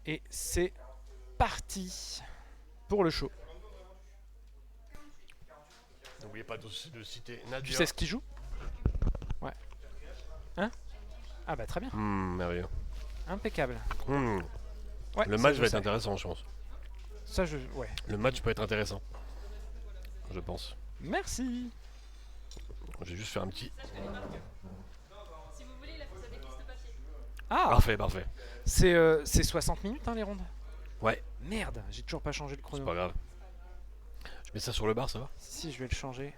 Et c'est parti pour le show. N'oubliez pas de citer Tu Nadia. sais ce qui joue? Ouais. Hein? Ah bah très bien. Merveilleux. Impeccable. Hmm. Ouais, Le ça match je va être sais. intéressant, je pense. Ça je... Ouais. Le match peut être intéressant, je pense. Merci. Je vais juste faire un petit... Ah, Parfait, parfait. c'est 60 minutes hein, les rondes. Ouais, Merde, j'ai toujours pas changé le c'est chrono. pas grave. Je mets ça sur le bar, ça va? Si, je vais le changer.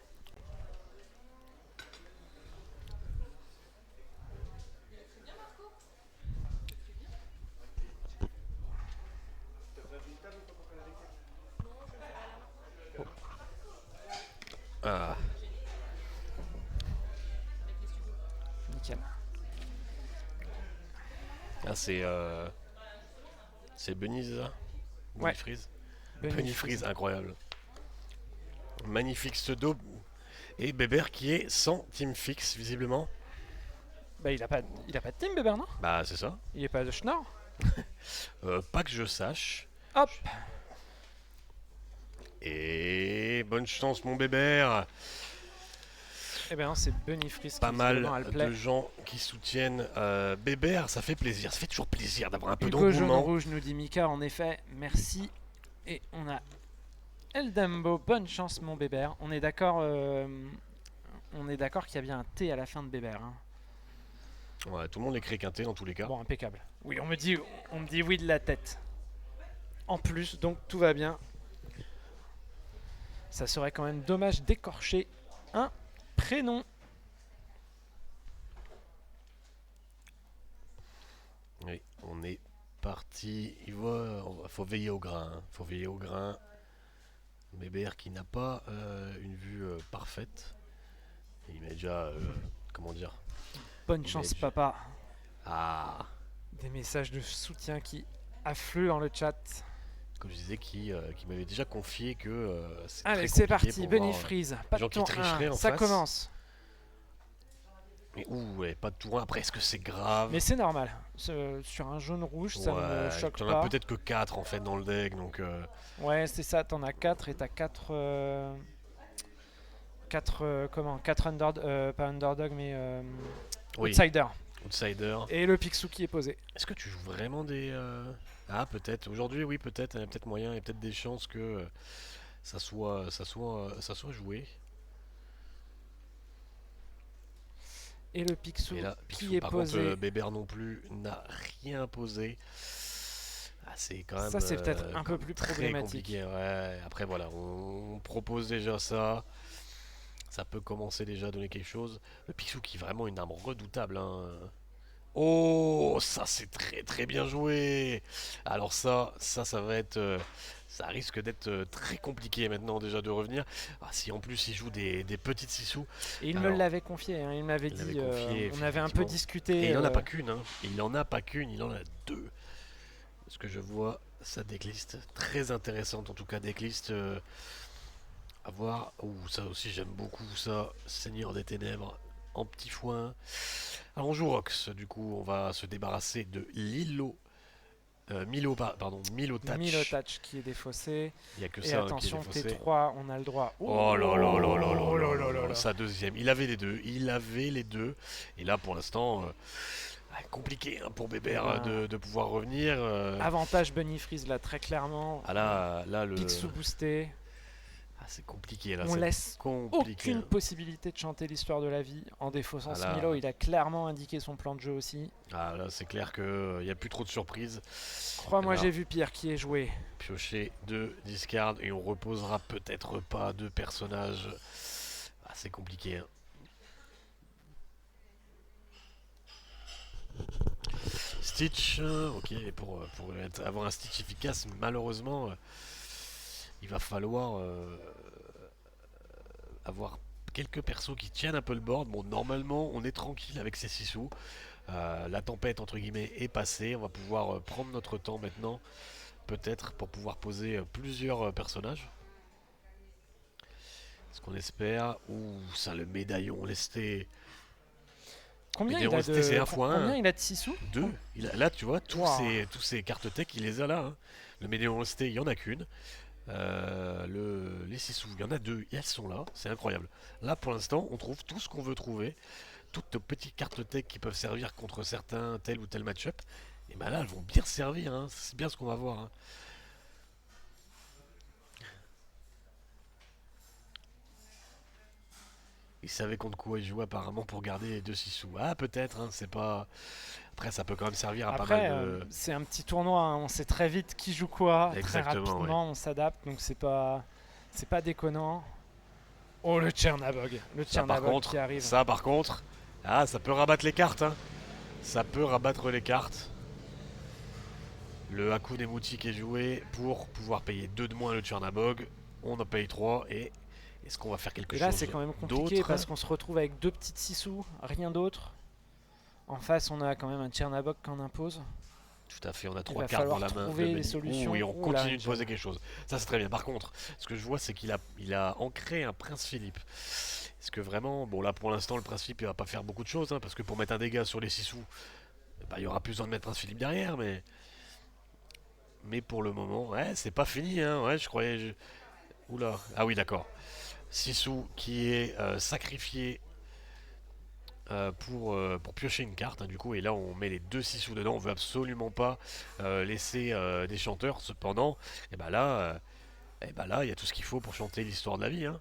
Ah, Nickel. ah c'est Bunny, c'est ça? Ouais. Bunny Freeze. Bunny Bunny Freeze, incroyable. Magnifique pseudo. Et Bébert qui est sans team fixe, visiblement. Bah il a pas de team Bébert non? Bah, c'est ça. Il est pas de Schnorr? Pas que je sache. Hop. Et bonne chance, mon Bébert. Eh ben non, c'est Bunny Freeze Pas qui mal visiblement a le play. de gens qui soutiennent Bébert, ça fait plaisir. Ça fait toujours plaisir d'avoir un peu Hugo jaune d'engouement. rouge nous dit Mika, en effet, merci. Et on a Eldambo, bonne chance mon Bébert. On est d'accord qu'il y a bien un T à la fin de Bébert. Hein. Ouais, tout le monde écrit quinté dans tous les cas. Bon, impeccable. Oui, on me dit oui de la tête. En plus, donc tout va bien. Ça serait quand même dommage d'écorcher un prénom. Oui, on est parti. Faut veiller au grain. Hein. Faut veiller au grain. Bébert qui n'a pas une vue parfaite. Il met déjà, comment dire? Bonne chance, papa. Ah, Des messages de soutien qui affluent dans le chat. comme je disais, qui m'avait déjà confié que c'est Allez, très c'est compliqué parti. pour Bunny voir, Freeze. Pas de gens qui tour tricheraient 1. en Ça face. commence. Mais ouh, ouais, pas de tour 1. Après, est-ce que c'est grave? Mais c'est normal. Sur un jaune-rouge, ça me choque t'en pas. as peut-être que 4 en fait dans le deck, donc Ouais, c'est ça. T'en as 4 et t'as 4... 4 comment 4 pas underdog mais oui, outsider. outsider. Et le Picsou qui est posé. Est-ce que tu joues vraiment des Ah, peut-être. Aujourd'hui, oui, peut-être. Il y a peut-être moyen, il y a peut-être des chances que ça soit joué. Et le Picsou Et là, qui Picsou, est par posé. contre, Bébert non plus n'a rien posé. Ah, c'est quand même. Ça, c'est peut-être un peu plus très problématique. compliqué. Ouais. Après, voilà, on propose déjà ça. Ça peut commencer déjà à donner quelque chose. Le Picsou qui est vraiment une arme redoutable. Hein. Oh, ça c'est très très bien joué. Alors ça va être, ça risque d'être très compliqué maintenant déjà de revenir. Ah, si en plus il joue des petites sissous. Et il me Alors, l'avait confié. Hein, il m'avait il l'avait dit. confié, On avait un peu effectivement. discuté. Et il en a pas qu'une. Hein. Il en a pas qu'une, il en a deux. Ce que je vois, sa decklist très intéressante en tout cas decklist. À voir. Ouh, ça aussi j'aime beaucoup ça. Seigneur des Ténèbres en petit foin. Alors on joue Rox, du coup on va se débarrasser de Lilo. Milo Touch. Milo Touch qui est défaussé. Il n'y a que Et ça hein, qui est attention, défaussé. T3, on a le droit. Oh là là là là là là là là. Sa deuxième. Il avait les deux. Il avait les deux. Et là pour l'instant, compliqué hein, pour Bébert de pouvoir revenir. Avantage Bunny Freeze là très clairement. Ah là le. Picsou boosté. Ah c'est compliqué là. On laisse compliqué. aucune possibilité de chanter l'histoire de la vie. En défaussant Ah là. Milo, il a clairement indiqué son plan de jeu aussi. Ah là c'est clair qu'il n'y a plus trop de surprises. Crois-moi, j'ai vu pire qui est joué. Piocher 2 discard et on reposera peut-être pas 2 personnages. Ah, c'est compliqué. Hein. Stitch, ok, pour avoir un Stitch efficace, malheureusement, il va falloir avoir quelques persos qui tiennent un peu le board. Bon, normalement, on est tranquille avec ces 6 sous. La tempête, entre guillemets, est passée. On va pouvoir prendre notre temps maintenant, peut-être, pour pouvoir poser plusieurs personnages. Ce qu'on espère. Ouh, ça, le médaillon lesté. Combien Mais il a c'est de... 1 fois 1. Combien il a de sissous? 2. Là, tu vois, Waouh. tous ces cartes tech, il les a là. Hein. Le Médéon OST, il y en a qu'une. Les Sissou, il y en a 2, et elles sont là, c'est incroyable. Là, pour l'instant, on trouve tout ce qu'on veut trouver. Toutes nos petites cartes tech qui peuvent servir contre certains tel ou tel match-up. Et ben là, elles vont bien servir, hein. C'est bien ce qu'on va voir. Hein. Il savait contre quoi il jouait apparemment pour garder les 2 Sissou. Ah, peut-être, hein, c'est pas. Après, ça peut quand même servir à pas mal Après, de. c'est un petit tournoi, hein, on sait très vite qui joue quoi, très Exactement, ouais. rapidement, on s'adapte, donc c'est pas déconnant. Oh, le Tchernabog, qui arrive. Ça par contre, ah, ça peut rabattre les cartes, hein. Ça peut rabattre les cartes. Le Haku Nemuti qui est joué pour pouvoir payer 2 de moins le Tchernabog. On en paye 3 et est-ce qu'on va faire quelque Et là, chose c'est quand même compliqué d'autre? parce qu'on se retrouve avec 2 petites sissous, rien d'autre. En face, on a quand même un Tchernabog qu'on impose. Tout à fait, on a Il 3 va cartes dans falloir la main. trouver de les Benny. solutions. Et on Ouh là, continue de poser quelque chose. Ça, c'est très bien. Par contre, ce que je vois, c'est il a ancré un Prince Philippe. Est-ce que vraiment, bon là pour l'instant, le Prince Philippe il va pas faire beaucoup de choses, hein, parce que pour mettre un dégât sur les 6 sous, bah, il y aura plus besoin de mettre Prince Philippe derrière, mais pour le moment, ouais, c'est pas fini, hein, ouais, je croyais. Oula, ah oui, d'accord. Sissou qui est sacrifié pour piocher une carte, hein, du coup, et là on met les 2 Sissou dedans, on veut absolument pas laisser des chanteurs, cependant, et bah là, il y a tout ce qu'il faut pour chanter l'histoire de la vie, hein.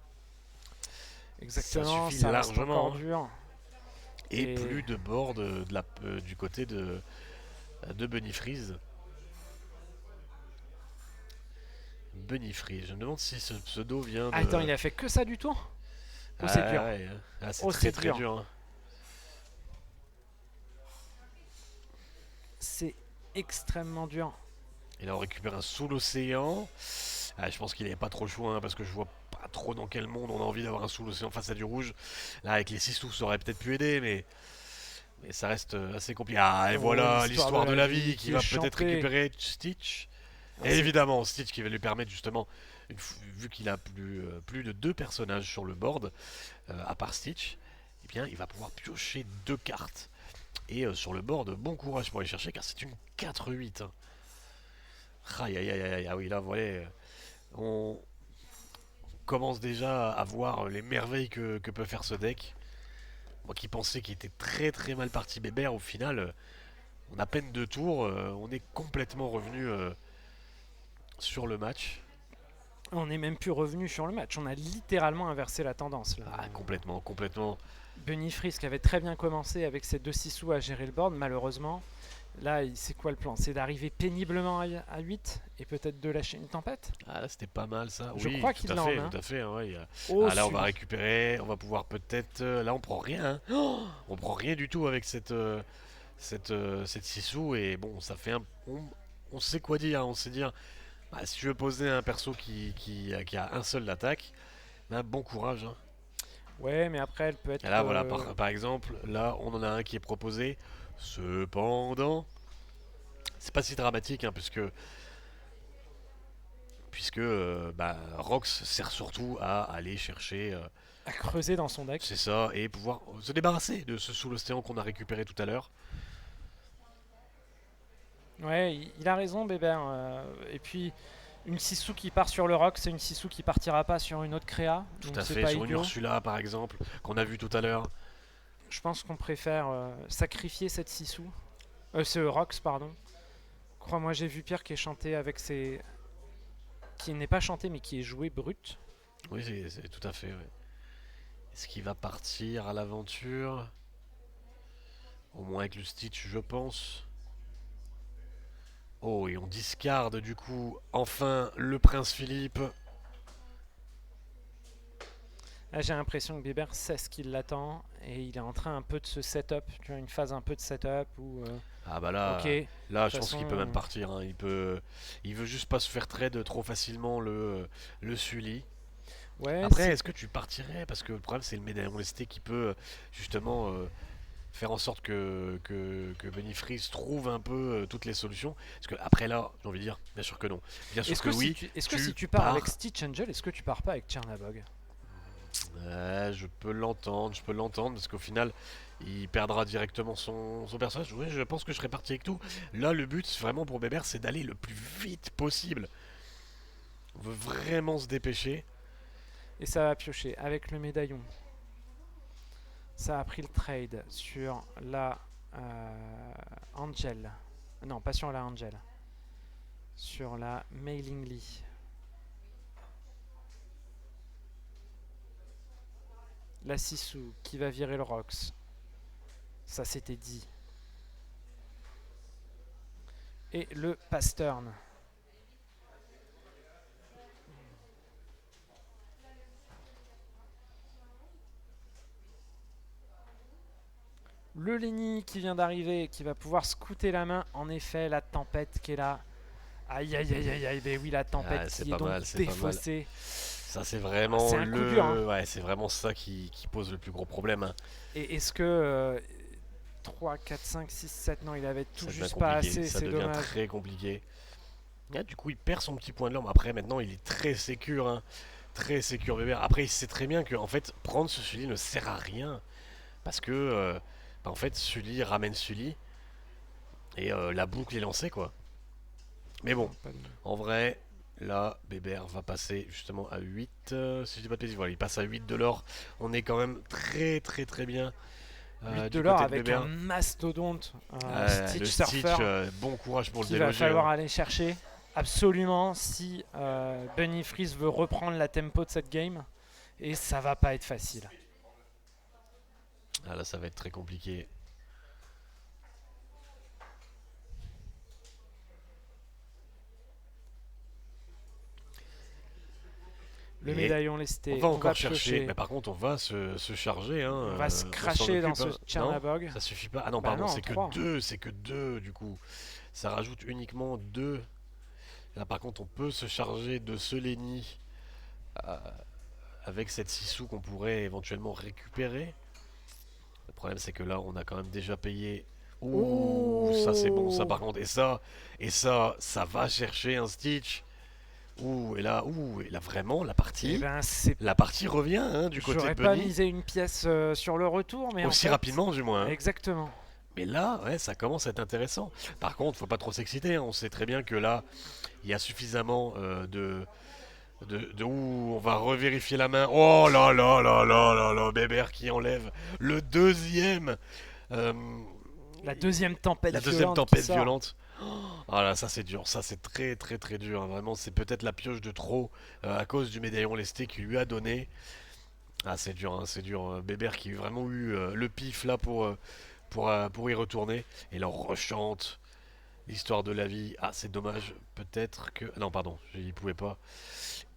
Ça Exactement, suffit ça reste largement. encore Hein. dur. Et Et plus de board du côté de Bunny Freeze. Bunny Freeze, je me demande si ce pseudo vient de. attends, il a fait que ça du tour? Oh, c'est dur. Ouais, hein. Ah, c'est Oh, très c'est très dur. dur. Hein. C'est extrêmement dur. Et là on récupère un sous l'océan. Ah, je pense qu'il n'avait pas trop le choix, hein, parce que je vois pas trop dans quel monde on a envie d'avoir un sous l'océan face à du rouge. Là avec les 6 sous ça aurait peut-être pu aider, mais ça reste assez compliqué. Ah et Oh, voilà l'histoire de la vie qui va est peut-être chantée. récupérer Stitch. Ah, Et c'est- évidemment Stitch qui va lui permettre justement, vu qu'il a plus de 2 personnages sur le board, à part Stitch, eh bien il va pouvoir piocher 2 cartes. Et sur le board, bon courage pour aller chercher car c'est une 4-8. Hein. Aïe aïe aïe aïe, ah oui là voilà, on commence déjà à voir les merveilles que peut faire ce deck. Moi qui pensais qu'il était très très mal parti Bébert, au final, on a à peine 2 tours, on est complètement revenu sur le match. On n'est même plus revenu sur le match. On a littéralement inversé la tendance là. Ah complètement, complètement. Bunny Freeze qui avait très bien commencé avec ses 2 sissous à gérer le board, malheureusement. Là, c'est quoi le plan? C'est d'arriver péniblement à 8 et peut-être de lâcher une tempête? Ah là c'était pas mal ça. Je Oui, crois qu'il l'a en main. tout à fait. Hein, ouais, Oh, ah là on va celui. récupérer, on va pouvoir peut-être. Là on prend rien. Hein. Oh, on prend rien du tout avec cette Sissou et bon ça fait un. On sait quoi dire, hein, on sait dire. Bah, si tu veux poser un perso qui a un seul d'attaque, ben, bon courage. Hein. Ouais, mais après, elle peut Et être. là voilà par exemple, là on en a un qui est proposé. Cependant, c'est pas si dramatique hein, puisque bah, Rox sert surtout à aller chercher, À creuser dans son deck. c'est ça, et pouvoir se débarrasser de ce sous l'océan qu'on a récupéré tout à l'heure. Ouais, il a raison, Bébert. Et puis, une Sissou qui part sur le rock, c'est une Sissou qui partira pas sur une autre créa. Tout Donc, à c'est fait, pas sur une idiot. Ursula par exemple, qu'on a vu tout à l'heure. Je pense qu'on préfère sacrifier cette Sissou. Ce Rox, pardon. Crois-moi, j'ai vu Pierre qui est chanté avec ses. Qui n'est pas chanté, mais qui est joué brut. Oui, c'est tout à fait. Ouais. Est-ce qu'il va partir à l'aventure? Au moins avec le Stitch, je pense. Oh, et on discarde du coup enfin le Prince Philippe. Là, j'ai l'impression que Bébert sait ce qui l'attend et il est en train un peu de se setup. Tu vois, une phase un peu de setup où. Ah bah là, Ok, de là toute je pense qu'il façon. peut même partir. Hein. Il veut juste pas se faire trade trop facilement le Sully. Ouais, Après, est-ce que tu partirais? Parce que le problème c'est le médaillon lesté qui peut justement faire en sorte que Benny Freeze trouve un peu toutes les solutions. Parce que après là, j'ai envie de dire, bien sûr que non. Bien sûr Est-ce que que, oui, est-ce que tu si tu pars pars. avec Stitch Angel, est-ce que tu pars pas avec Tchernabog? Je peux l'entendre, parce qu'au final, il perdra directement son personnage. Oui, je pense que je serai parti avec tout. Là, le but, vraiment pour Bébert, c'est d'aller le plus vite possible. On veut vraiment se dépêcher. Et ça va piocher avec le médaillon. Ça a pris le trade sur la Angel. Non, pas sur la Angel. Sur la Mailing Lee. La Sisu qui va virer le Rox. Ça c'était dit. Et le Pastern. Le Lenny qui vient d'arriver, qui va pouvoir scouter la main. En effet, la tempête qui est là. Aïe aïe aïe aïe aïe, ben oui, la tempête C'est qui est pas donc mal, c'est pas mal. défaussée. Ça, c'est vraiment C'est un coup dur, hein. Ouais, c'est vraiment ça qui pose le plus gros problème, hein. Et est-ce que 3, 4, 5, 6, 7, non, il avait tout Ça devient juste pas compliqué, assez, ça c'est devient dommage. très compliqué. Ah, du coup, il perd son petit point de l'homme. Après, maintenant, il est très sécure, hein. Très sécure, Bébert. Après, il sait très bien que, en fait, prendre ce Sully ne sert à rien. Parce que, en fait, Sully ramène Sully. Et la boucle est lancée, quoi. Mais bon, en vrai, là, Bébert va passer justement à 8. Si je dis pas de bêtises, voilà, il passe à 8 de l'or. On est quand même très très très bien 8 de du l'or côté de avec un Bébert. mastodonte, Le Stitch Stitch, Surfer, bon courage pour le qu'il va déloger, falloir hein. aller chercher absolument si Bunny Freeze veut reprendre la tempo de cette game. Et ça va pas être facile. Ah là, ça va être très compliqué. Le Et médaillon lesté, on va encore piocher. chercher. Mais par contre, on va se charger, hein. On va se On s'en cracher dans ce occupe, hein. Chernabog. Non, ça suffit pas. Ah non, Bah pardon, non, c'est que 3. 2. C'est que 2 du coup. Ça rajoute uniquement 2. Là, par contre, on peut se charger de ce Lenny avec cette Sisu qu'on pourrait éventuellement récupérer. Le problème, c'est que là, on a quand même déjà payé. Ouh, ça c'est bon, ça par contre. Et ça va chercher un Stitch. Ouh, et là vraiment, Et ben c'est. la partie revient, hein, du côté de J'aurais pas Bunny. misé une pièce sur le retour, mais Aussi en fait, rapidement, du moins, hein. exactement. Mais là, ouais, ça commence à être intéressant. Par contre, faut pas trop s'exciter, hein. On sait très bien que là, il y a suffisamment ouh, on va revérifier la main. Oh là là là là là là, Bébert qui enlève le deuxième. euh, La deuxième tempête la violente. deuxième qui tempête sort. violente. Ah là, ça c'est dur, ça c'est très très très dur, hein. Vraiment, c'est peut-être la pioche de trop à cause du médaillon lesté qu'il lui a donné. Ah, c'est dur, hein, c'est dur. Bébert qui a vraiment eu le pif là pour y retourner. Et là, on rechante l'histoire de la vie. Ah, c'est dommage, peut-être que. Non, pardon, je n'y pouvais pas.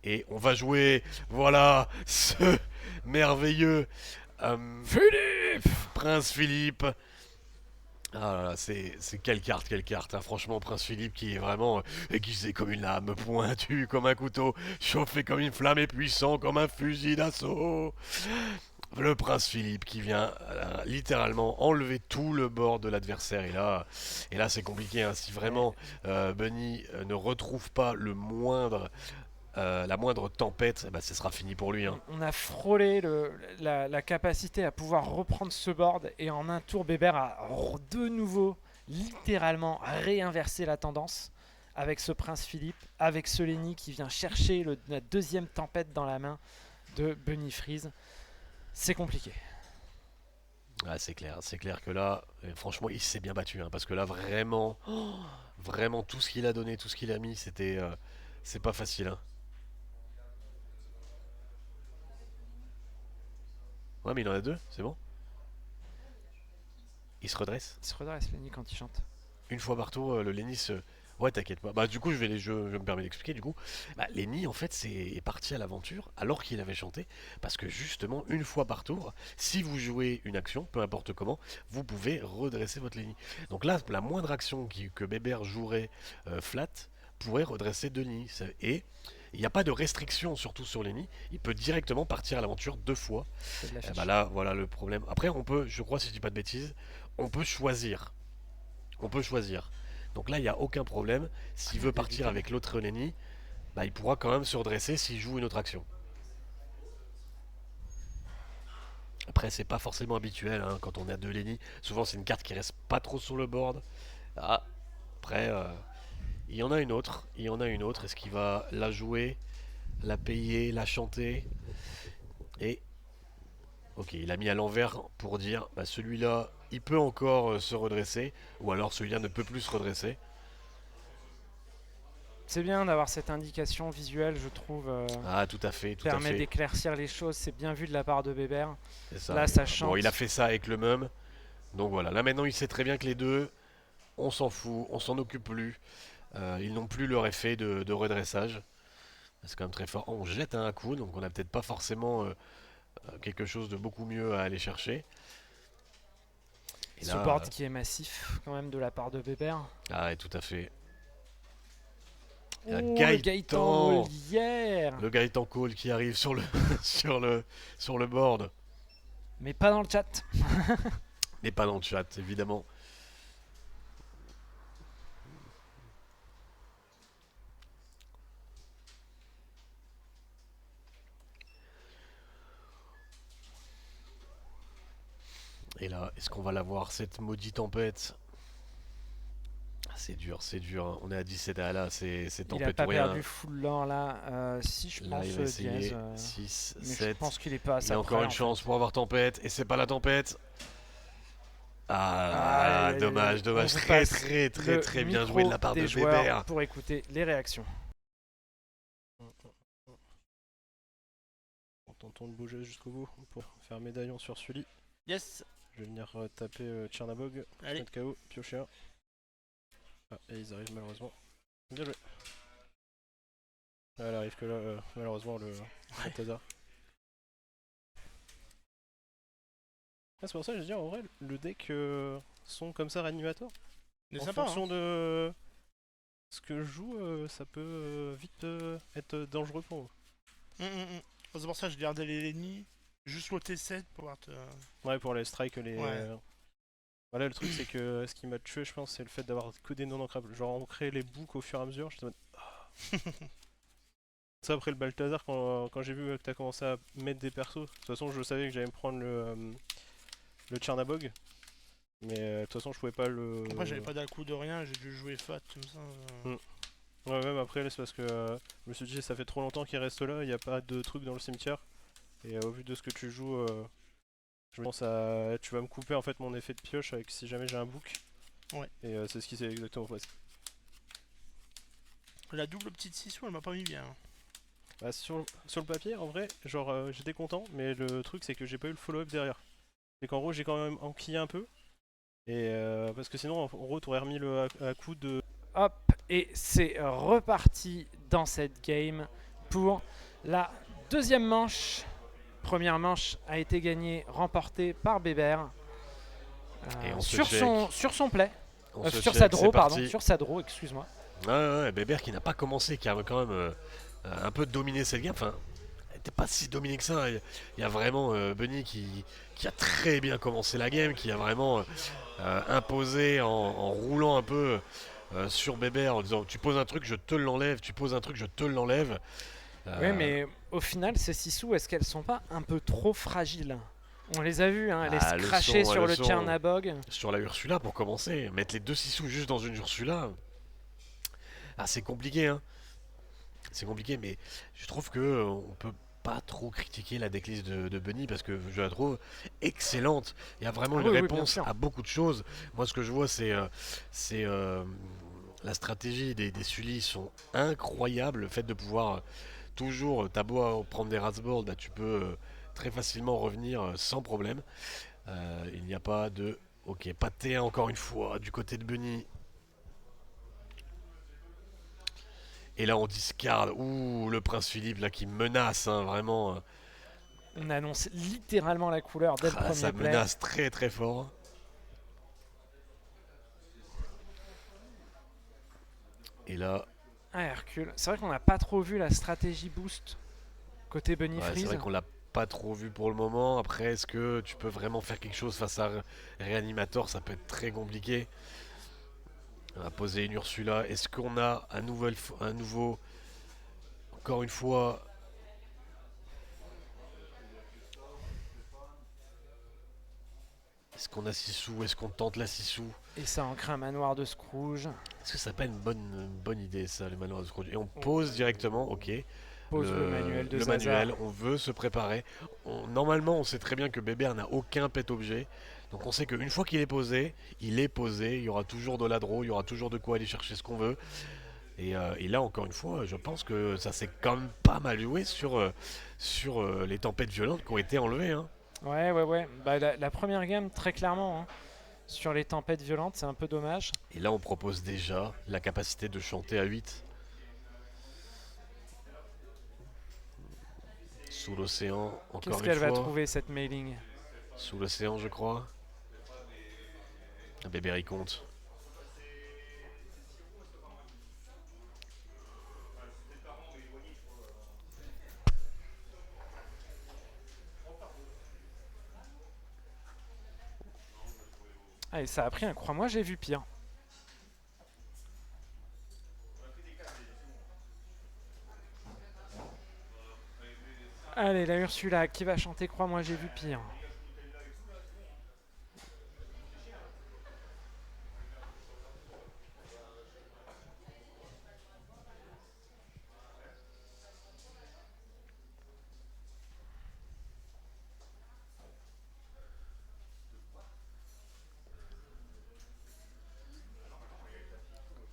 Et on va jouer, voilà, ce merveilleux Philippe. Prince Philippe. Ah là là, c'est quelle carte, hein. Franchement, Prince Philippe qui est vraiment aiguisé comme une lame, pointu comme un couteau, chauffé comme une flamme et puissant comme un fusil d'assaut. Le Prince Philippe qui vient littéralement enlever tout le bord de l'adversaire. Et là c'est compliqué, hein. Si vraiment Bunny ne retrouve pas la moindre tempête, eh ben, ce sera fini pour lui, hein. On a frôlé la capacité à pouvoir reprendre ce board et en un tour, Bébert a de nouveau littéralement réinversé la tendance avec ce Prince Philippe, avec ce Lenny qui vient chercher la deuxième tempête dans la main de Bunny Freeze. C'est compliqué. Ah, c'est clair que là, franchement, il s'est bien battu, hein, parce que là, vraiment, vraiment, tout ce qu'il a donné, tout ce qu'il a mis, c'est pas facile, hein. Ouais, mais il en a deux, c'est bon. Il se redresse. Il se redresse, Lenny, quand il chante. Une fois par tour, le Lenny se. Ouais, t'inquiète pas. Bah, du coup, je me permets d'expliquer. Du coup, bah, Lenny, en fait, est parti à l'aventure alors qu'il avait chanté. Parce que justement, une fois par tour, si vous jouez une action, peu importe comment, vous pouvez redresser votre Lenny. Donc là, la moindre action que Bébert jouerait flat pourrait redresser deux Lenny. Et il n'y a pas de restriction, surtout sur Lenny. Il peut directement partir à l'aventure deux fois. C'est de la Et fiche. bah là, voilà le problème. Après, on peut, je crois, si je dis pas de bêtises, on peut choisir. On peut choisir. Donc là, il n'y a aucun problème. S'il veut partir avec l'autre Lenny, bah, il pourra quand même se redresser s'il joue une autre action. Après, c'est pas forcément habituel hein, quand on a 2 Lenny. Souvent, c'est une carte qui reste pas trop sur le board. Ah, après, il y en a une autre. Il y en a une autre. Est-ce qu'il va la jouer, la payer, la chanter? Et ok, il a mis à l'envers pour dire bah, celui-là, il peut encore se redresser, ou alors celui-là ne peut plus se redresser. C'est bien d'avoir cette indication visuelle, je trouve. Ah, tout à fait, tout à Permet fait. d'éclaircir les choses, c'est bien vu de la part de Bébert. C'est ça. Là, ça Bon, chante. il a fait ça avec le mum. Donc voilà, là maintenant il sait très bien que les deux, on s'en fout, on s'en occupe plus. Ils n'ont plus leur effet de redressage. C'est quand même très fort. Oh, on jette un coup, donc on n'a peut-être pas forcément quelque chose de beaucoup mieux à aller chercher. Et Ce là, board qui est massif quand même de la part de Bébert. ah, ouais, tout à fait. Et là, Oh, le Gaëtan Gaëtan, Molière. le Gaëtan Cole qui arrive sur le, sur le board. Mais pas dans le chat. Mais pas dans le chat, évidemment. Et là, est-ce qu'on va la voir, cette maudite tempête? Ah, c'est dur, hein. On est à 17, ah là, c'est Il a tempête pas ou rien. perdu full lore là. Si, je Là, pense il va dièse. essayer. 6, Mais je 7. pense qu'il est pas à Il sa a encore près, une en chance fait. pour avoir tempête, et c'est pas la tempête. Ah, Aïe, dommage, on dommage. vous Très, passe très, très, le très bien micro joué de la part des de joueurs Bébert. pour écouter les réactions. On tente de bouger jusqu'au bout pour faire médaillon sur Sully. Yes. Je vais venir taper Tchernabog, Allez. mettre KO, piocher un. Ah, et ils arrivent malheureusement. Bien joué. Ah, elle arrive que là, malheureusement, le Balthazar. Ah, c'est pour ça que je dis en vrai, le deck son comme ça, Reanimator. C'est En sympa. fonction Hein. de ce que je joue, ça peut vite être dangereux pour moi. C'est pour ça que je gardais les Lenny juste au T7 pour pouvoir te. Ouais, pour les strikes, les. Ouais. Voilà, le truc, c'est que ce qui m'a tué, je pense, c'est le fait d'avoir que des non ancrables. Genre, on crée les boucles au fur et à mesure. J'étais en mode. Ça, après le Balthazar, quand j'ai vu que t'as commencé à mettre des persos, de toute façon, je savais que j'allais me prendre le Tchernabog. Mais de toute façon, je pouvais pas le. Après, j'avais pas d'à-coup de rien, j'ai dû jouer fat comme ça. Ouais, même après, là, c'est parce que je me suis dit, ça fait trop longtemps qu'il reste là, il n'y a pas de truc dans le cimetière. Et au vu de ce que tu joues, je pense à. Tu vas me couper en fait mon effet de pioche avec si jamais j'ai un book. Ouais. Et c'est ce qui s'est exactement passé. La double petite scission, elle m'a pas mis bien. Bah, sur le papier, en vrai, genre j'étais content, mais le truc c'est que j'ai pas eu le follow-up derrière. C'est qu'en gros, j'ai quand même enquillé un peu. Et parce que sinon, en gros, t'aurais remis le à coup de. Hop, et c'est reparti dans cette game pour la deuxième manche. Première manche a été gagnée, remportée par Bébert. Et on se sur check. son play. On se Sur check, sa draw, c'est pardon. parti. Sur sa draw, excuse-moi. Ouais, Bébert qui n'a pas commencé, qui a quand même un peu dominé cette game. Enfin, elle n'était pas si dominée que ça. Il y a vraiment Bunny qui a très bien commencé la game, qui a vraiment imposé en roulant un peu sur Bébert en disant tu poses un truc, je te l'enlève, tu poses un truc, je te l'enlève. Oui, mais au final, ces 6 sous, est-ce qu'elles sont pas un peu trop fragiles? On les a vues, hein, elles Ah, se le cracher son, sur le le son. Tchernabog. Sur la Ursula pour commencer, mettre les 2 sous juste dans une Ursula. Ah, c'est compliqué, hein. C'est compliqué, mais je trouve que on peut pas trop critiquer la decklist de Bunny parce que je la trouve excellente. Il y a vraiment Ah une oui, oui, bien réponse sûr. à beaucoup de choses. Moi, ce que je vois, c'est la stratégie des Sully sont incroyables. Le fait de pouvoir toujours, t'as beau prendre des Ratsboard, bah, tu peux très facilement revenir sans problème. Il n'y a pas de. Ok, pas de T1 encore une fois du côté de Bunny. Et là on discarde. Ouh, le prince Philippe là qui menace, hein, vraiment. On annonce littéralement la couleur dès le Ah, premier ça play. menace très très fort. Et là, Ah, Hercule. C'est vrai qu'on n'a pas trop vu la stratégie boost côté Bunny ouais, c'est Freeze. vrai qu'on l'a pas trop vu pour le moment. Après, est-ce que tu peux vraiment faire quelque chose face à Reanimator? Ça peut être très compliqué. On va poser une Ursula. Est-ce qu'on a un nouveau, encore une fois, Est-ce qu'on a 6 sous? Est-ce qu'on tente la 6 sous? Et ça ancre un manoir de Scrooge. Est-ce que ça pas une bonne idée ça, le manoir de Scrooge? Et on pose directement, ok. Pose le manuel de le Zaza. manuel, on veut se préparer. Normalement, on sait très bien que Bébert n'a aucun pet objet. Donc on sait qu'une fois qu'il est posé, il est posé. Il y aura toujours de la draw, il y aura toujours de quoi aller chercher ce qu'on veut. Et là, encore une fois, je pense que ça s'est quand même pas mal joué sur les tempêtes violentes qui ont été enlevées. Hein. Ouais. Bah, la première game, très clairement, hein, sur les tempêtes violentes, c'est un peu dommage. Et là, on propose déjà la capacité de chanter à 8. Sous l'océan, encore Qu'est-ce une qu'elle va fois. trouver, cette mailing? Sous l'océan, je crois. Bébert, il compte. Ah, et ça a pris un crois-moi, j'ai vu pire. Allez, la Ursula qui va chanter crois-moi, j'ai vu pire.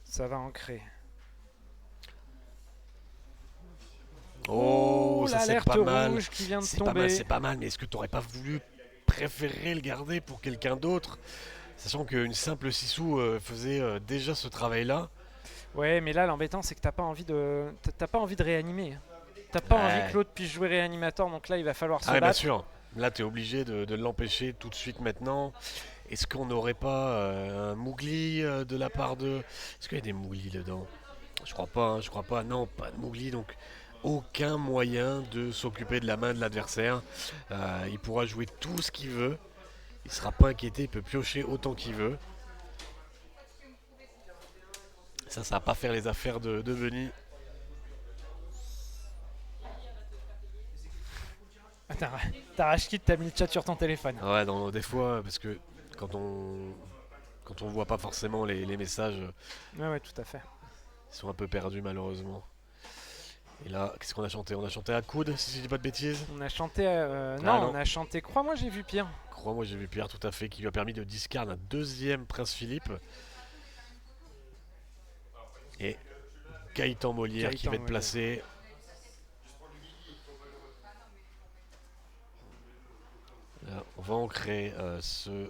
Ça va ancrer. Oh, ça c'est l'alerte pas mal. rouge qui vient de C'est pas mal, tomber. c'est pas mal, mais est-ce que t'aurais pas voulu préférer le garder pour quelqu'un d'autre? Sachant qu'une simple Sissou faisait déjà ce travail-là. Ouais, mais là l'embêtant c'est que t'as pas envie de réanimer. T'as pas Ouais. envie que l'autre puisse jouer réanimateur, donc là il va falloir se Ah, bien battre. sûr. Là, t'es obligé de l'empêcher tout de suite maintenant. Est-ce qu'on n'aurait pas un Mougli de la part de. Est-ce qu'il y a des Mougli dedans? Je crois pas, hein, je crois pas. Non, pas de Mougli, donc aucun moyen de s'occuper de la main de l'adversaire. Il pourra jouer tout ce qu'il veut. Il sera pas inquiété, il peut piocher autant qu'il veut. Ça va pas faire les affaires de Benny. Ah, t'as rage-kit, t'as mis le chat sur ton téléphone. Ouais, non, des fois, parce que quand on voit pas forcément les messages, Ouais, tout à fait. ils sont un peu perdus malheureusement. Et là, qu'est-ce qu'on a chanté? On a chanté à coude, si je dis pas de bêtises. On a chanté. non. On a chanté crois-moi, j'ai vu pire. Crois-moi, j'ai vu Pierre tout à fait, qui lui a permis de discard un deuxième Prince Philippe. Et Gaëtan Molière qui Gaëtan va être Molière. placé. Là, on va ancrer ce.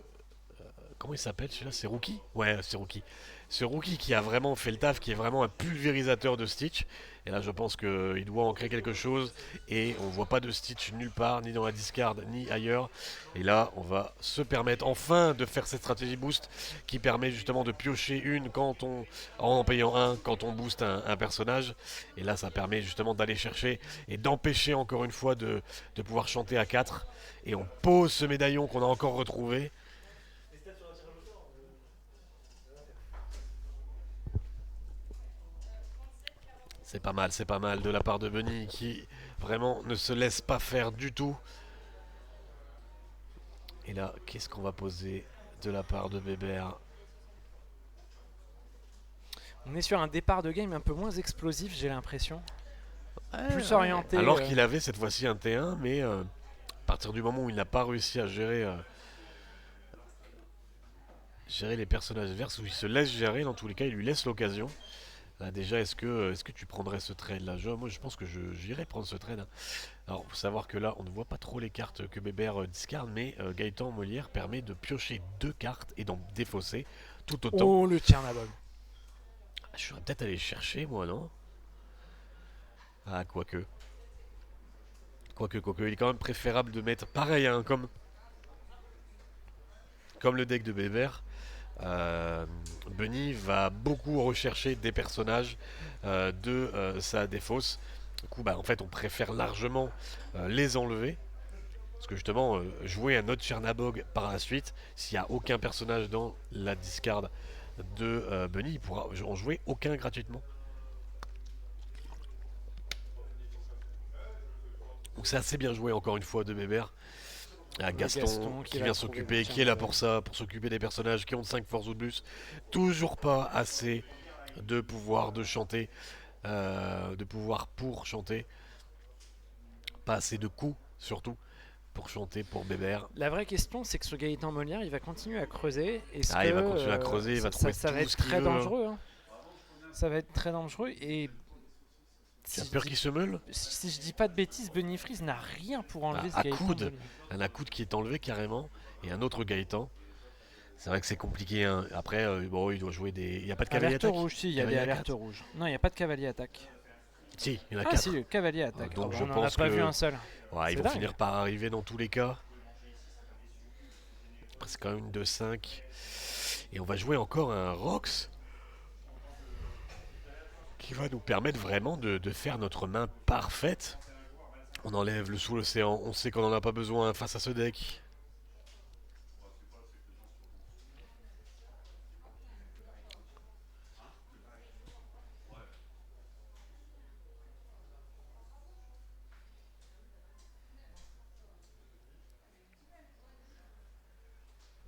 Comment il s'appelle celui-là? C'est Rookie? Ouais, c'est Rookie. Ce Rookie qui a vraiment fait le taf, qui est vraiment un pulvérisateur de Stitch. Et là, je pense qu'il doit ancrer quelque chose. Et on voit pas de Stitch nulle part, ni dans la discard, ni ailleurs. Et là, on va se permettre enfin de faire cette stratégie boost qui permet justement de piocher une quand on, en payant un quand on booste un personnage. Et là, ça permet justement d'aller chercher et d'empêcher encore une fois de pouvoir chanter à 4. Et on pose ce médaillon qu'on a encore retrouvé. C'est pas mal de la part de Benny qui vraiment ne se laisse pas faire du tout. Et là, qu'est-ce qu'on va poser de la part de Bébert? On est sur un départ de game un peu moins explosif, j'ai l'impression. Plus orienté. Alors qu'il avait cette fois-ci un T1, mais à partir du moment où il n'a pas réussi à gérer les personnages adverses, où il se laisse gérer, dans tous les cas, il lui laisse l'occasion. Là, déjà, est-ce que tu prendrais ce trade là? Moi, je pense que j'irais prendre ce trade. Hein. Alors, faut savoir que là, on ne voit pas trop les cartes que Bébert discarde, mais Gaëtan Molière permet de piocher 2 cartes et d'en défausser tout autant. Oh, le Tchernabog. Je serais peut-être allé chercher, moi, non? Ah, quoique. Quoique. Il est quand même préférable de mettre pareil, hein, comme le deck de Bébert. Benny va beaucoup rechercher des personnages de sa défausse. Du coup, en fait, on préfère largement les enlever. Parce que justement, jouer un autre Chernabog par la suite, s'il n'y a aucun personnage dans la discard de Benny, il pourra en jouer aucun gratuitement. Donc c'est assez bien joué encore une fois de Bébert. Ah, Gaston, Gaston qui va vient trouver s'occuper, le qui est là tien. pour ça, pour s'occuper des personnages qui ont 5 forces ou de plus. Toujours pas assez de pouvoir de chanter, de pouvoir pour chanter. Pas assez de coups, surtout, pour chanter pour Bébert. La vraie question, c'est que ce Gaëtan Molière, il va continuer à creuser. Est-ce Ah, que il va continuer à creuser, il va trouver ça va tout être ce qu'il très veut, hein. dangereux, hein. Ça va être très dangereux et Tu as si je, peur dis, qu'il se meule? si je dis pas de bêtises, Bunny Freeze n'a rien pour enlever ce À Gaëtan coude. Molière. Un Accoud qui est enlevé carrément, et un autre Gaëtan. C'est vrai que c'est compliqué, hein. Après, bon, il doit jouer des. Il n'y a pas de cavalier Alerte attaque? rouge, si, il y a des Cavalier à alertes 4? rouges. Non, il n'y a pas de cavalier attaque. Si, il y en a Ah 4. si, le cavalier attaque. Donc Ah bah, je on n'en a pense pas que- vu un seul. Ouais, C'est ils vont dingue. finir par arriver dans tous les cas. Après, c'est quand même une 2-5. Et on va jouer encore un Rox qui va nous permettre vraiment de faire notre main parfaite. On enlève le sous l'océan, on sait qu'on n'en a pas besoin face à ce deck.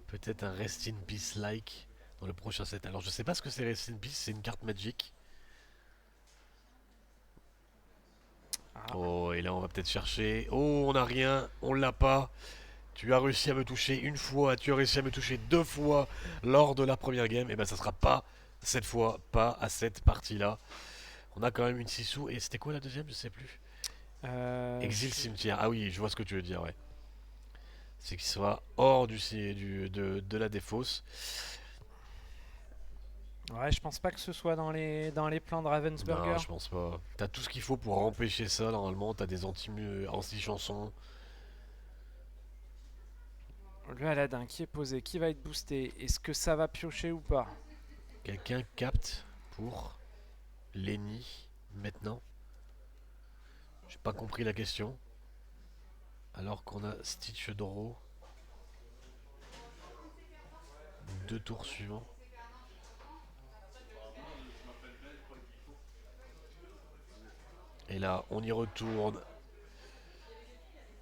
Peut-être un Rest in Peace like dans le prochain set. Alors je sais pas ce que c'est Rest in Peace, c'est une carte Magic. Ah. Oh, et là on va peut-être chercher. Oh, on n'a rien, on l'a pas. Tu as réussi à me toucher une fois, tu as réussi à me toucher 2 fois lors de la première game. Et ben ça sera pas cette fois, pas à cette partie-là. On a quand même une Sissou. Et c'était quoi la deuxième? Je sais plus. Exil cimetière. Ah oui, je vois ce que tu veux dire, ouais. C'est qu'il soit hors de la défausse. Ouais, je pense pas que ce soit dans les plans de Ravensburger. Non, je pense pas. T'as tout ce qu'il faut pour empêcher ça, normalement. T'as des anti-chansons. Le Aladdin qui est posé, qui va être boosté. Est-ce que ça va piocher ou pas? Quelqu'un capte pour Lenny maintenant? J'ai pas compris la question. Alors qu'on a Stitch Draw. 2 tours suivants. Et là, on y retourne.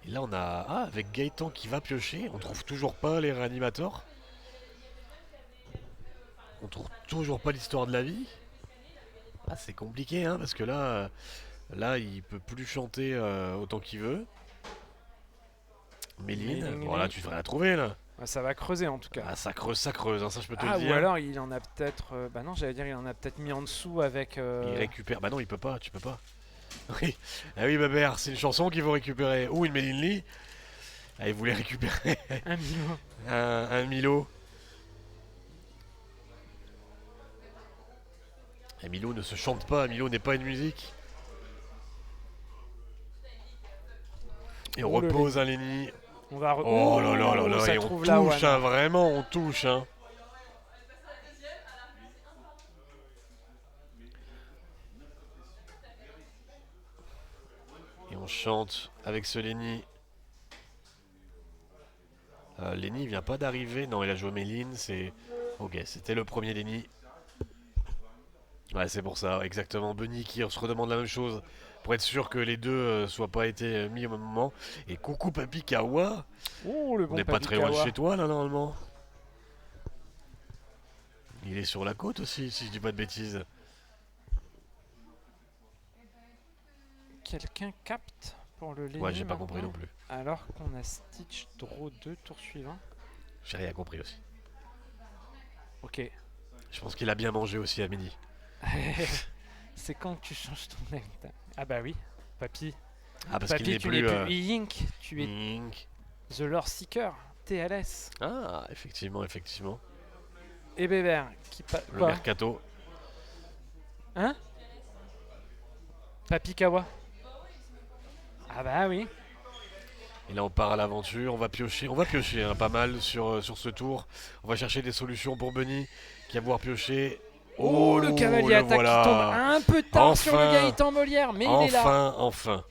Et là, on a... Ah, avec Gaëtan qui va piocher. On trouve toujours pas les réanimateurs. On trouve toujours pas l'histoire de la vie. Ah, c'est compliqué, hein, parce que là, il peut plus chanter autant qu'il veut. Méline, Méline, voilà, tu devrais la trouver, là. Ouais, ça va creuser en tout cas. Ah, ça creuse, hein, ça je peux te Ah, le ou dire. alors il en a peut-être. Bah non, j'allais dire, il en a peut-être mis en dessous avec. Il récupère. Bah non, il peut pas, tu peux pas. Oui. Ah oui, Babert, c'est une chanson qu'il faut récupérer. Ou une Méline Lee. Ah, il voulait récupérer un Milo. un Milo. Et Milo ne se chante pas, Milo n'est pas une musique. Et on Oh, le repose un Lenny. On va. Oh là là là là, ça et on trouve la touche, one. hein, vraiment, on touche. Hein. Et on chante avec ce Lenny. Lenny vient pas d'arriver. Non, il a joué Méline. C'est. Ok, c'était le premier Lenny. Ouais, c'est pour ça, exactement. Bunny qui se redemande la même chose. Pour être sûr que les deux soient pas été mis au même moment. Et coucou Papi Kawa. Oh, le On bon n'est pas très loin de Papikawa. chez toi là normalement. Il est sur la côte aussi, si je dis pas de bêtises. Quelqu'un capte pour le Lenny Ouais, j'ai pas maintenant, compris non plus. Alors qu'on a Stitch Draw 2 tour suivant. J'ai rien compris aussi. Ok. Je pense qu'il a bien mangé aussi à midi. C'est quand que tu changes ton name tag? Ah bah oui, Papy. Ah, parce qu'il Papy, n'est tu plus. n'es plus Yink, tu es Link. The Lore Seeker, TLS. Ah, effectivement, effectivement. Et Bébert, qui Le quoi? mercato. Hein? Papy Kawa. Ah bah oui. Et là, on part à l'aventure. On va piocher hein, pas mal sur ce tour. On va chercher des solutions pour Bunny qui va pouvoir piocher. Oh, le cavalier le attaque voilà. qui tombe un peu tard sur le Enfin. Gaëtan Molière, mais il est là. Enfin.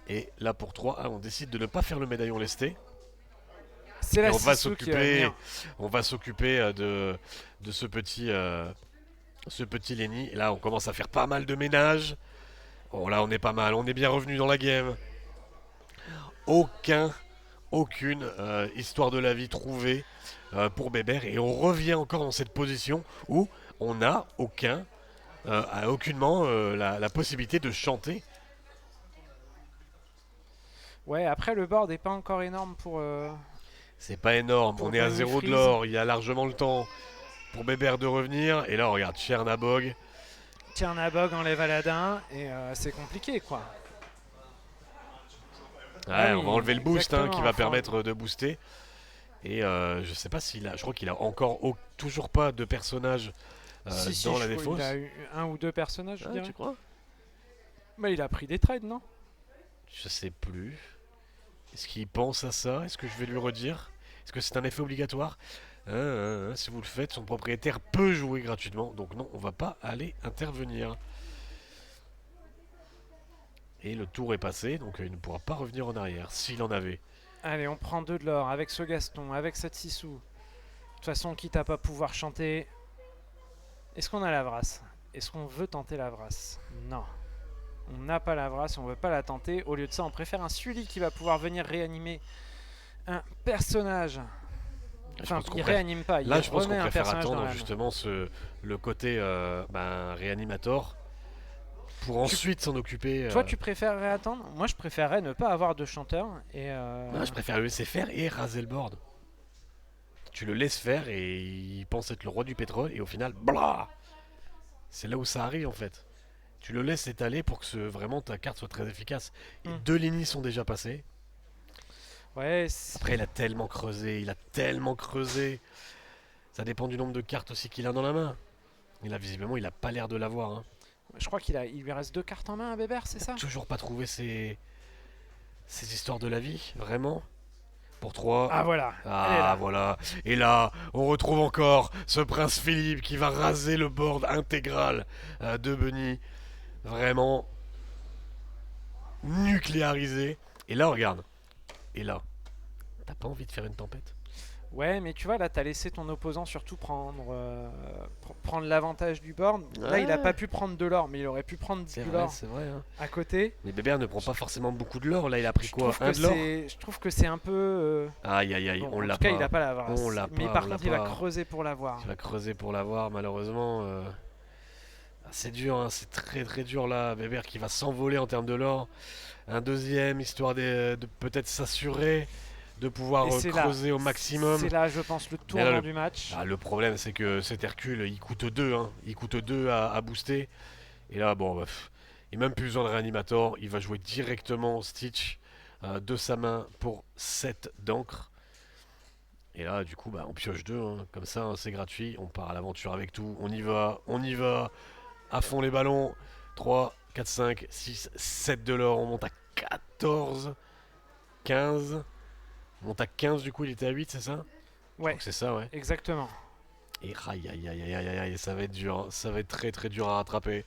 Et là, pour 3, on décide de ne pas faire le médaillon lesté. C'est Et la on va Sissou qui va s'occuper, venir. de ce petit Lenny. Et là, on commence à faire pas mal de ménage. Oh là, on est pas mal. On est bien revenu dans la game. aucune histoire de la vie trouvée pour Bébert. Et on revient encore dans cette position où on n'a aucunement la possibilité de chanter. Ouais, après le board est pas encore énorme pour. C'est pas énorme, Pour on est à Bunny 0 de Freeze. l'or, il y a largement le temps pour Bébert de revenir. Et là, regarde, Chernabog. Tchernabog enlève Aladdin et c'est compliqué quoi. Ouais, Ah on oui, va enlever le boost qui exactement, va enfin. permettre de booster. Et je sais pas s'il a. Je crois qu'il a encore toujours pas de personnage Si, dans je la crois défausse. il a eu un ou deux personnages, je Ah, dirais. tu crois? Mais il a pris des trades, non? Je sais plus. Est-ce qu'il pense à ça? Est-ce que je vais lui redire? Est-ce que c'est un effet obligatoire? Si vous le faites, son propriétaire peut jouer gratuitement. Donc non, on va pas aller intervenir. Et le tour est passé, donc il ne pourra pas revenir en arrière, s'il en avait. Allez, on prend 2 de l'or avec ce Gaston, avec cette Sissou. De toute façon, quitte à pas pouvoir chanter. Est-ce qu'on a la vrasse? Est-ce qu'on veut tenter la vrasse? Non. On n'a pas la vrasse, on veut pas la tenter. Au lieu de ça, on préfère un Sully qui va pouvoir venir réanimer un personnage. Enfin, il réanime pas, il Là, je pense remet qu'on un préfère personnage dans attendre la main. justement le côté réanimator pour ensuite s'en occuper. Toi, tu préférerais attendre? Moi, je préférerais ne pas avoir de chanteur. Et Non, je préfère le laisser faire et raser le board. Tu le laisses faire et il pense être le roi du pétrole et au final, blah. C'est là où ça arrive en fait. Tu le laisses étaler pour que vraiment ta carte soit très efficace. Et Hmm. 2 lignes sont déjà passées. ouais, Après, il a tellement creusé. Ça dépend du nombre de cartes aussi qu'il a dans la main. Et là, visiblement, il a pas l'air de l'avoir. Hein. je crois il lui reste 2 cartes en main à Bébert, c'est ça? Toujours pas trouvé ces histoires de la vie, vraiment. Pour 3. Ah voilà, elle est Ah là. voilà. Et là, on retrouve encore ce prince Philippe qui va raser le board intégral de Bunny. Vraiment nucléarisé. Et là, regarde. Et là, t'as pas envie de faire une tempête? Ouais, mais tu vois, là, t'as laissé ton opposant surtout prendre l'avantage du board. Là, il a Ouais. pas pu prendre de l'or, mais il aurait pu prendre C'est du vrai, l'or c'est vrai. Hein. à côté. Mais Bébert ne prend pas forcément beaucoup de l'or. Là, il a pris Je quoi? trouve Un que de l'or? je trouve que c'est un peu. Aïe, aïe, aïe, Bon, on en l'a tout cas, pas. il a pas la vrasse. On l'a Mais pas, par on l'a contre, il va pas. creuser pour l'avoir. Il va creuser pour l'avoir, malheureusement. C'est dur, hein, c'est très très dur là. Bébert qui va s'envoler en termes de l'or. Un deuxième, histoire de peut-être s'assurer de pouvoir Et c'est là. creuser au maximum. C'est là, je pense, le Mais là, tournant du match. Ah, le problème, c'est que cet Hercule, il coûte 2. Hein. Il coûte 2 à booster. Et là, bon, il n'a même plus besoin de réanimator. Il va jouer directement Stitch de sa main pour 7 d'encre. Et là, du coup, on pioche 2. Hein. Comme ça, hein, c'est gratuit. On part à l'aventure avec tout. On y va. À fond les ballons. 3, 4, 5, 6, 7 de l'or. On monte à 14, 15. On monte à 15, du coup, il était à 8, c'est ça? Ouais, Donc c'est ça, ouais. exactement. Et aïe aïe aïe aïe aïe aïe, ça va être dur, hein. Ça va être très très dur à rattraper.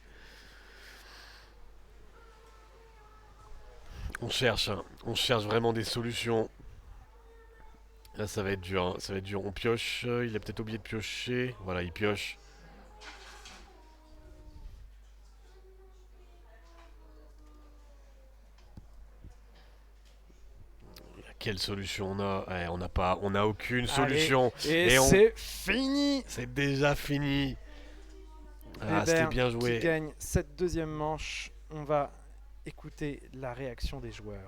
On cherche, hein. On cherche vraiment des solutions. Là ça va être dur, hein. Ça va être dur. On pioche, il a peut-être oublié de piocher. Voilà, il pioche. Quelle solution on a? Ouais, on n'a pas, on n'a aucune solution. Et, Et c'est fini. C'est déjà fini. Ah, c'était Bébert bien qui joué. gagne cette deuxième manche. On va écouter la réaction des joueurs.